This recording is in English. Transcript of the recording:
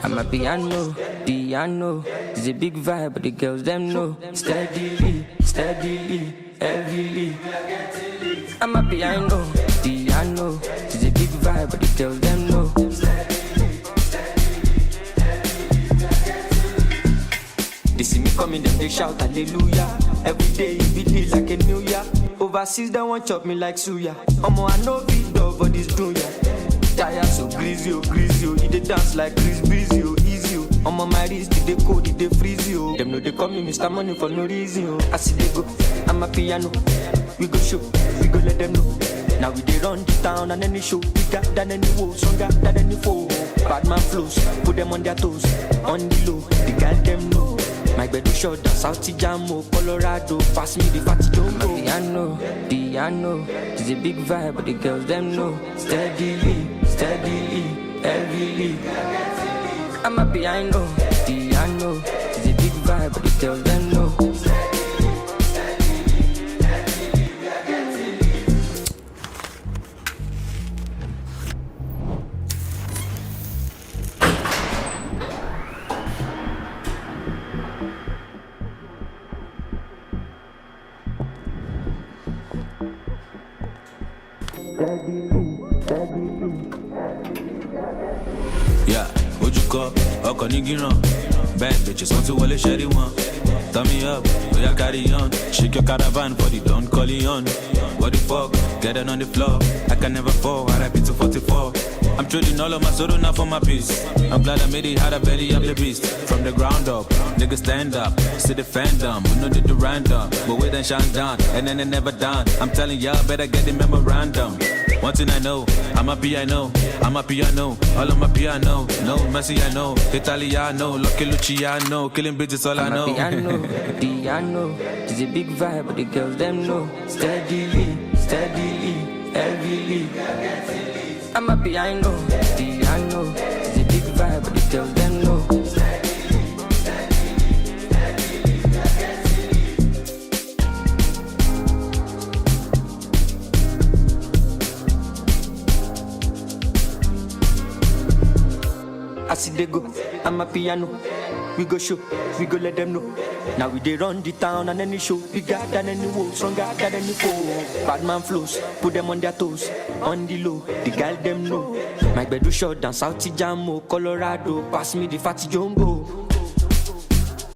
I'm a piano is a big vibe, but the girls them know. Steadily, heavily. I'm a piano is a big vibe, but the girls them know. They see me coming, them they shout hallelujah. Every day it be like a new year. Overseas they want chop me like suya. I know big dog for this dunya. Tire so greasy, he dey dance like Chris Breezy, easy. My wrist, they code, they freeze you. Them know they call me Mr. Money for no reason. I see they go, I'm a piano. We go show, we go let them know. Now we dey run the town and any show bigger than any woe, stronger than any foe. Bad man flows, put them on their toes, on the low, the girl them know. My bed is short, South Jamo, Colorado, pass me the fatty jumbo. Piano is a big vibe, but the girls them know. Steadily, heavily. I'm a piano is a big vibe, but the girls them know. Yeah, would you call? Oko Nigiran. Bad bitches want to wale sherry one. Turn me up, we are carry on. Shake your caravan for the Don Corleone. What the fuck? Get it on the floor. I can never fall. RIP to 44. I'm trading all of my soul now for my peace. I'm glad I made it, had a belly of the beast. From the ground up, niggas stand up, see the fandom. We know the random, but we then shine down, and then it never done. I'm telling y'all, better get the memorandum. One thing I know, I'm a piano, all of my piano. No Messi, I know, Italiano, Lucky Luciano, killing bitches, all I know. Piano is a big vibe, but the girls them know. Steadily, heavily. I'm a piano is a big vibe, but the girls them know. I see they go, I'm a piano. We go show, we go let them know. Now we dey run the town and any show bigger than any woe, stronger than any foe. Bad man flows, put them on their toes, on the low, the girl them know. My bed is short down South Jamo, Colorado, pass me the fatty jumbo.